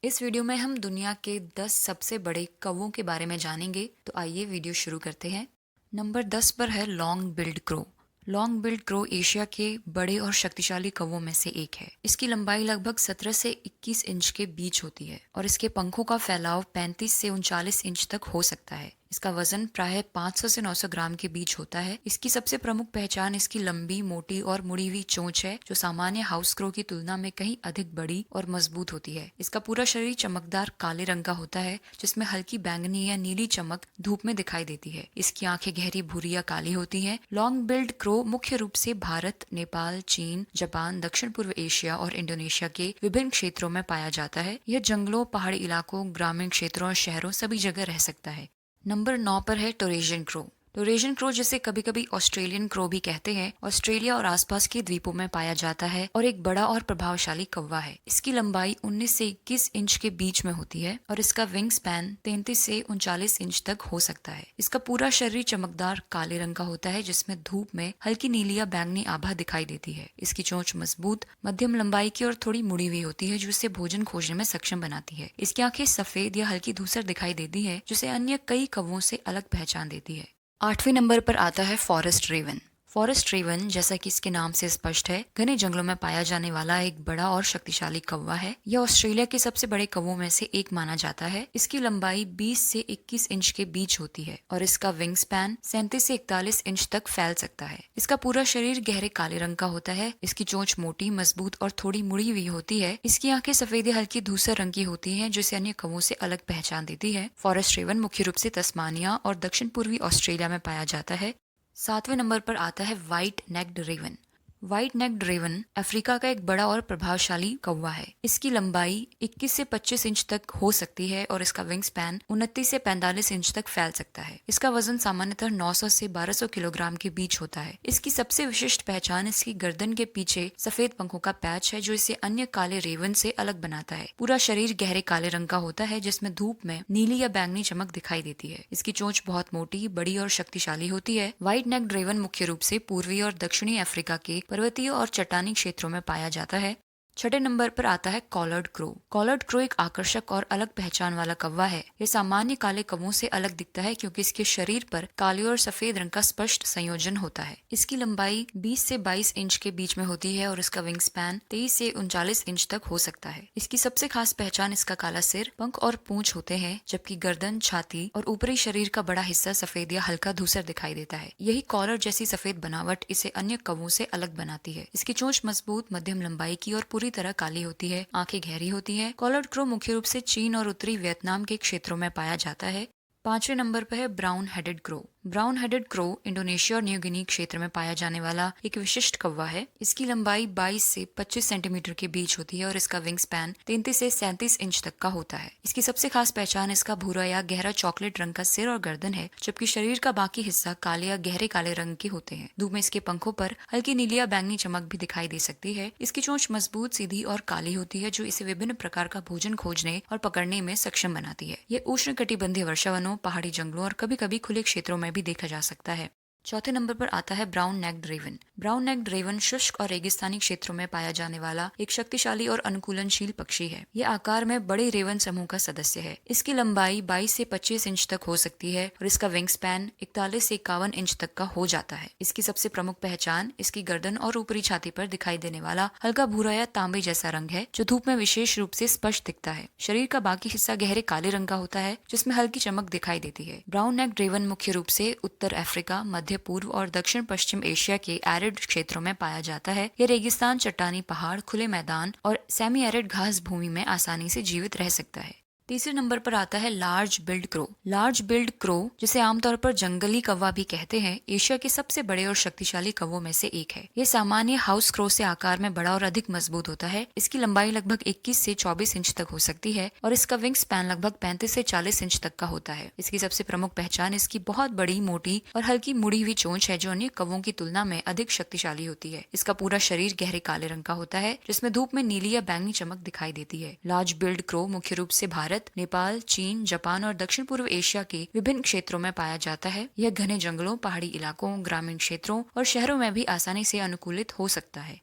इस वीडियो में हम दुनिया के 10 सबसे बड़े कौवों के बारे में जानेंगे। तो आइए वीडियो शुरू करते हैं। नंबर 10 पर है long build crow. Long build crow Asia के बड़े और शक्तिशाली कौवों में से एक है। इसकी लंबाई लगभग 17 से 21 इंच के बीच होती है और इसके पंखों का फैलाव 35 से 39 इंच तक हो सकता है। इसका वजन प्रायः 500 से 900 ग्राम के बीच होता है। इसकी सबसे प्रमुख पहचान इसकी लंबी, मोटी और मुड़ी हुई चोंच है, जो सामान्य हाउस क्रो की तुलना में कहीं अधिक बड़ी और मजबूत होती है। इसका पूरा शरीर चमकदार काले रंग का होता है, जिसमें हल्की बैंगनी या नीली चमक धूप में दिखाई देती है। इसकी आंखें गहरी भूरी या काली होती हैं। लॉन्ग बिल्ड क्रो मुख्य रूप से भारत, नेपाल, चीन, जापान, दक्षिण पूर्व एशिया और इंडोनेशिया के विभिन्न क्षेत्रों में पाया जाता है। यह जंगलों, पहाड़ी इलाकों, ग्रामीण क्षेत्रों और शहरों सभी जगह रह सकता है। नंबर 9 पर है टोरेजियन क्रो। टोरेजियन क्रो, जिसे कभी कभी ऑस्ट्रेलियन क्रो भी कहते हैं, ऑस्ट्रेलिया और आसपास के द्वीपों में पाया जाता है और एक बड़ा और प्रभावशाली कौवा है। इसकी लंबाई 19 से 21 इंच के बीच में होती है और इसका विंग स्पैन 33 से 39 इंच तक हो सकता है। इसका पूरा शरीर चमकदार काले रंग का होता है, जिसमें धूप में हल्की नीली या बैंगनी आभा दिखाई देती है। इसकी चोंच मजबूत, मध्यम लंबाई की और थोड़ी मुड़ी हुई होती है, जो इसे भोजन खोजने में सक्षम बनाती है। इसकी आंखें सफेद या हल्की धूसर दिखाई देती है, जिसे अन्य कई कौवों से अलग पहचान देती है। 8वें नंबर पर आता है फॉरेस्ट रेवन। फॉरेस्ट रेवन, जैसा कि इसके नाम से स्पष्ट है, घने जंगलों में पाया जाने वाला एक बड़ा और शक्तिशाली कौवा है। यह ऑस्ट्रेलिया के सबसे बड़े कौवों में से एक माना जाता है। इसकी लंबाई 20 से 21 इंच के बीच होती है और इसका विंग स्पैन 37 से 41 इंच तक फैल सकता है। इसका पूरा शरीर गहरे काले रंग का होता है। इसकी चोंच मोटी, मजबूत और थोड़ी मुड़ी हुई होती है। इसकी आंखें सफेद या हल्की धूसर रंग की होती हैं, जो इसे अन्य कौवों से अलग पहचान देती है। फॉरेस्ट रेवन मुख्य रूप से तस्मानिया और दक्षिण पूर्वी ऑस्ट्रेलिया में पाया जाता है। 7वें नंबर पर आता है white necked raven. White necked raven Africa का एक बड़ा और प्रभावशाली कौवा है। इसकी लंबाई 21 से 25 इंच तक हो सकती है और इसका विंग स्पैन 29 से 45 इंच तक फैल सकता है। इसका वजन सामान्यतः 900 से 1200 किलोग्राम के बीच होता है। इसकी सबसे विशिष्ट पहचान इसकी गर्दन के पीछे सफेद पंखों का पैच है, जो इसे अन्य काले रेवन से अलग बनाता है। पूरा शरीर गहरे काले रंग का होता है, जिसमें धूप में नीली या बैंगनी चमक दिखाई देती है। इसकी चोंच बहुत मोटी, बड़ी और शक्तिशाली होती है। व्हाइट नेक्ड रेवन मुख्य रूप से पूर्वी और दक्षिणी अफ्रीका के पर्वतीय और चट्टानी क्षेत्रों में पाया जाता है। 6ठे नंबर पर आता है कॉलर्ड क्रो। कॉलर्ड क्रो एक आकर्षक और अलग पहचान वाला कौवा है। यह सामान्य काले कौवों से अलग दिखता है, क्योंकि इसके शरीर पर काले और सफेद रंग का स्पष्ट संयोजन होता है। इसकी लंबाई 20 से 22 इंच के बीच में होती है और इसका विंग स्पैन 23 से 39 इंच तक हो सकता है। इसकी सबसे खास पहचान इसका काला सिर, पंख और पूंछ होते हैं, जबकि गर्दन, छाती और ऊपरी शरीर का बड़ा हिस्सा सफेद या हल्का धूसर दिखाई देता है। यही कॉलर जैसी सफेद बनावट इसे अन्य कौवों से अलग बनाती है। इसकी चोंच मजबूत, मध्यम लंबाई की और पूरी तरह काली होती है। आंखें गहरी होती हैं। कॉलर्ड क्रो मुख्य रूप से चीन और उत्तरी वियतनाम के क्षेत्रों में पाया जाता है। 5वें नंबर पर है brown headed crow. Brown headed crow Indonesia और न्यू गिनी क्षेत्र में पाया जाने वाला एक विशिष्ट कौवा है। इसकी लंबाई 22 से 25 सेंटीमीटर के बीच होती है और इसका विंग स्पैन 33 से 37 इंच तक का होता है। इसकी सबसे खास पहचान इसका भूरा या गहरा चॉकलेट रंग का सिर और गर्दन है, जबकि शरीर का बाकी हिस्सा काले या गहरे काले रंग के होते हैं। धूप में इसके पंखों पर हल्की नीली या बैंगनी चमक भी दिखाई दे सकती है। इसकी चोंच मजबूत, सीधी और काली होती है, जो इसे विभिन्न प्रकार का भोजन खोजने और पकड़ने में सक्षम बनाती है। यह उष्णकटिबंधीय वर्षावनों, पहाड़ी जंगलों और कभी कभी खुले क्षेत्रों में भी देखा जा सकता है। 4थे नंबर पर आता है brown necked raven. Brown necked raven शुष्क और रेगिस्तानी क्षेत्रों में पाया जाने वाला एक शक्तिशाली और अनुकूलनशील पक्षी है। यह आकार में बड़े रेवन समूह का सदस्य है। इसकी लंबाई 22 से 25 इंच तक हो सकती है और इसका विंग स्पैन 41 से 51 इंच तक का हो जाता है। इसकी सबसे प्रमुख पहचान इसकी गर्दन और ऊपरी छाती पर दिखाई देने वाला हल्का भूरा या तांबे जैसा रंग है, जो धूप में विशेष रूप से स्पष्ट दिखता है। शरीर का बाकी हिस्सा गहरे काले रंग का होता है, जिसमें हल्की चमक दिखाई देती है। ब्राउन नेक्ड रेवन मुख्य रूप से उत्तर अफ्रीका, मध्य पूर्व और दक्षिण पश्चिम एशिया के एरिड क्षेत्रों में पाया जाता है। यह रेगिस्तान, चट्टानी पहाड़, खुले मैदान और सेमी एरिड घास भूमि में आसानी से जीवित रह सकता है। 3रे नंबर पर आता है large build crow. Large build crow, जिसे आमतौर पर जंगली कौवा भी कहते हैं, एशिया के सबसे बड़े और शक्तिशाली कौवों में से एक है। यह सामान्य हाउस क्रो से आकार में बड़ा और अधिक मजबूत होता है। इसकी लंबाई लगभग 21 से 24 इंच तक हो सकती है और इसका विंग स्पैन लगभग 35 से 40 इंच तक का होता है। इसकी सबसे प्रमुख पहचान इसकी बहुत बड़ी, मोटी और हल्की मुड़ी हुई चोंच है, जो अन्य कौवों की तुलना में अधिक शक्तिशाली होती है। इसका पूरा शरीर गहरे काले रंग का होता है, जिसमें धूप में नीली या बैंगनी चमक दिखाई देती है। लार्ज बिल्ड क्रो मुख्य रूप से भारत, नेपाल, चीन, जापान और दक्षिण पूर्व एशिया के विभिन्न क्षेत्रों में पाया जाता है। यह घने जंगलों, पहाड़ी इलाकों, ग्रामीण क्षेत्रों और शहरों में भी आसानी से अनुकूलित हो सकता है।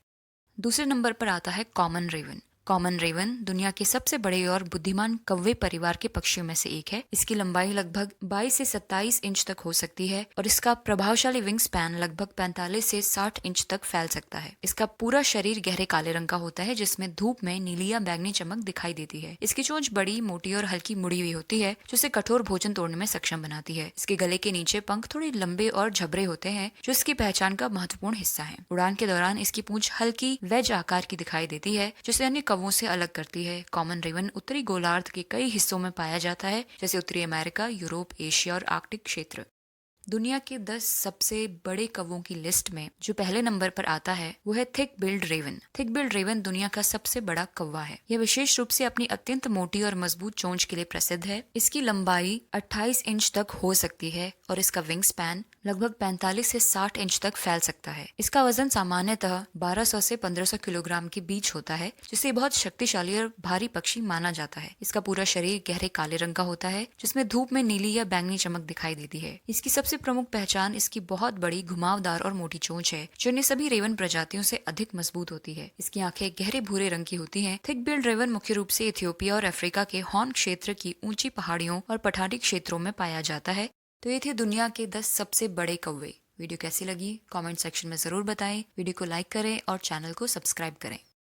दूसरे नंबर पर आता है कॉमन रेवन। कॉमन रेवन दुनिया के सबसे बड़े और बुद्धिमान कौवे परिवार के पक्षियों में से एक है। इसकी लंबाई लगभग 22 से 27 इंच तक हो सकती है और इसका प्रभावशाली विंग स्पैन लगभग 45 से 60 इंच तक फैल सकता है। इसका पूरा शरीर गहरे काले रंग का होता है जिसमें धूप में नीली या बैंगनी चमक दिखाई देती है। इसकी चोंच बड़ी, मोटी और हल्की मुड़ी हुई होती है जो इसे कठोर भोजन तोड़ने में सक्षम बनाती है। इसके गले के नीचे पंख थोड़े लंबे और झबरे होते हैं जो इसकी पहचान का महत्वपूर्ण हिस्सा है। उड़ान के दौरान इसकी पूंछ हल्की वेज आकार की दिखाई देती है जिसे अन्य कौवों से अलग करती है। कॉमन रेवन उत्तरी गोलार्ध के कई हिस्सों में पाया जाता है जैसे उत्तरी अमेरिका, यूरोप, एशिया और आर्कटिक क्षेत्र। दुनिया के 10 सबसे बड़े कौवों की लिस्ट में जो पहले नंबर पर आता है वो है thick billed raven. Thick billed raven दुनिया का सबसे बड़ा कौवा है। यह विशेष रूप से अपनी अत्यंत मोटी और मजबूत चोंच के लिए प्रसिद्ध है। इसकी लंबाई 28 इंच तक हो सकती है और इसका विंग स्पैन लगभग 45 से 60 इंच तक फैल सकता है। इसका वजन सामान्यतः 1200 से 1500 किलोग्राम के बीच होता है जिसे बहुत शक्तिशाली और भारी पक्षी माना जाता है। इसका पूरा शरीर गहरे काले रंग का होता है जिसमें धूप में नीली या बैंगनी चमक दिखाई देती है। इसकी सबसे प्रमुख पहचान इसकी बहुत बड़ी, घुमावदार और मोटी चोंच है जो अन्य सभी रेवन प्रजातियों से अधिक मजबूत होती है। इसकी आंखें गहरे भूरे रंग की होती हैं। थिक बिल्ड रेवन मुख्य रूप से इथियोपिया और अफ्रीका के हॉर्न क्षेत्र की ऊंची पहाड़ियों और पठारी क्षेत्रों में पाया जाता है। तो ये थे दुनिया के 10 सबसे बड़े कौवे। वीडियो कैसी लगी कमेंट सेक्शन में जरूर बताएं। वीडियो को लाइक करें और चैनल को सब्सक्राइब करें।